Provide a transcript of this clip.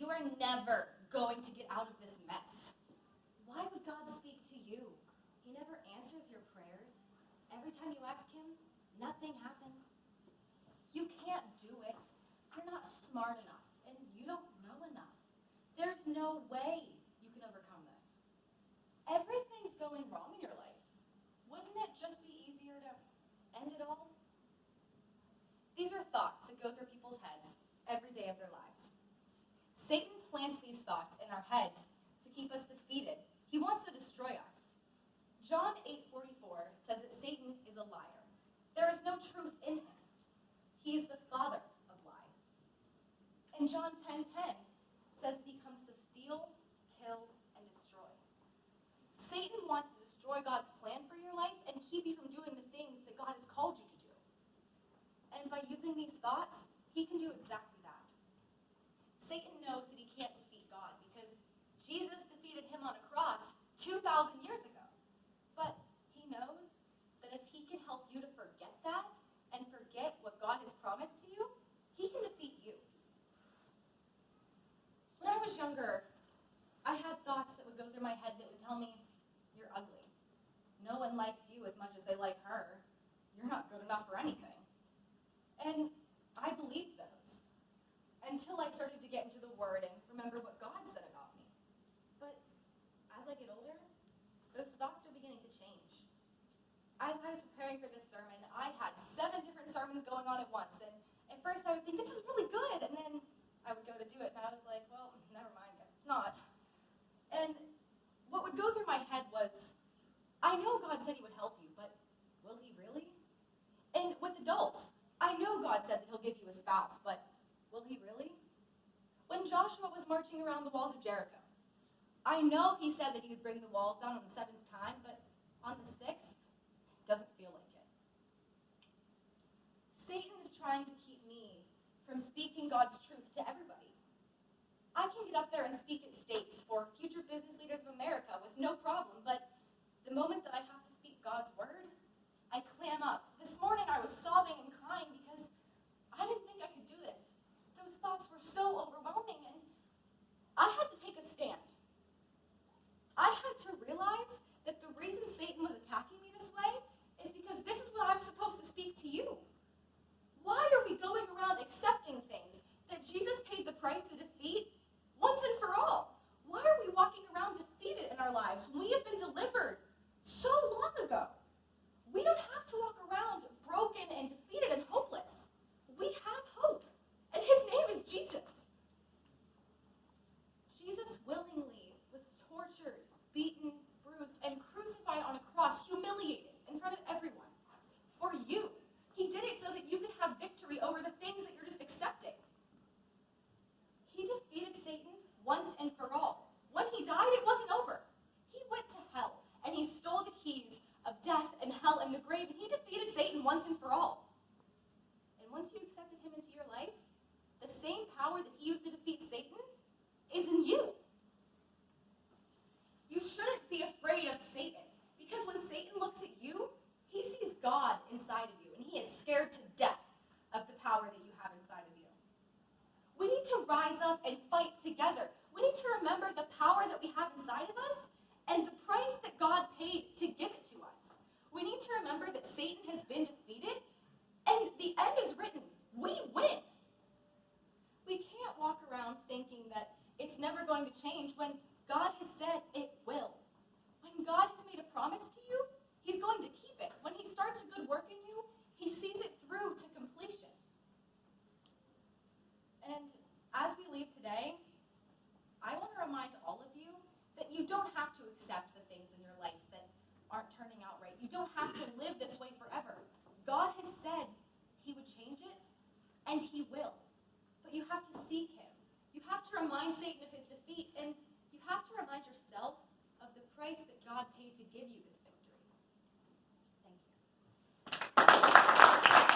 You are never going to get out of this mess. Why would God speak to you? He never answers your prayers. Every time you ask him, nothing happens. You can't do it. You're not smart enough, and you don't know enough. There's no way you can overcome this. Everything's going wrong in your life. Wouldn't it just be easier to end it all? These are thoughts that go through people's heads every day of their lives. Satan plants these thoughts in our heads to keep us defeated. He wants to destroy us. John 8:44 says that Satan is a liar. There is no truth in him. He is the father of lies. And John 10:10 says that he comes to steal, kill, and destroy. Satan wants to destroy God's plan for your life and keep you from doing the things that God has called you to do. And by using these thoughts, he can do exactly that. Satan knows that he can't defeat God because Jesus defeated him on a cross 2,000 years ago. But he knows that if he can help you to forget that and forget what God has promised to you, he can defeat you. When I was younger, I had thoughts that would go through my head that would tell me, you're ugly. No one likes you as much as they like her. You're not good enough for anything. And I believed those until I started to get into the Word and remember what God said about me. But as I get older, those thoughts are beginning to change. As I was preparing for this sermon, I had 7 different sermons going on at once. And at first I would think, this is really good. And then I would go to do it, and I was like, well, never mind, guess it's not. And what would go through my head was, I know God said he would help you, but will he really? And with adults, I know God said that he'll give you a spouse, but will he really? When Joshua was marching around the walls of Jericho, I know he said that he would bring the walls down on the 7th time, but on the 6th, doesn't feel like it. Satan is trying to keep me from speaking God's truth to everybody. I can get up there and speak at states for future business leaders of America with no problem, but the moment that I have to speak God's word, I clam up. This morning I was sobbing and crying because I didn't think I could do this. Those thoughts were so overwhelming, and I had to take a stand. I had to realize that the reason Satan was attacking me this way is because this is what I'm supposed to speak to you. Why are we going around accepting things that Jesus paid the price to defeat once and for all? Why are we walking around defeated in our lives? We have been delivered so long ago. We don't have to walk around broken and defeated and hopeless. We have hope, and his name is Jesus. Jesus willingly was tortured, beaten, bruised, and crucified on a cross, humiliated in front of everyone. For you. He did it so that you could have victory over the things that you're just accepting. He defeated Satan once and for all. When he died, it wasn't over. He went to hell, and he stole the keys of death and hell and the grave, and he defeated Satan once and for all. And once you accepted him into your life, the same power that he used to defeat Satan is in you. You shouldn't be afraid of Satan, because when Satan looks at you, he sees God inside of you, and he is scared to death of the power that you have inside of you. We need to rise up and fight together. We need to remember the power that we have inside of us and the price that God paid to give it to us. We need to remember that Satan has been defeated, and the end is written. We win. We can't walk around thinking that it's never going to change when God has said it will. When God has made a promise to you, he's going to keep it. When he starts a good work in you, he sees it through to completion. And as we leave today, I want to remind all of you that you don't have to accept the things in your life that aren't turning out right. You don't have to live this way forever. God has said he would change it, and he will. But you have to seek him. You have to remind Satan of his defeat, and you have to remind yourself of the price that God paid to give you this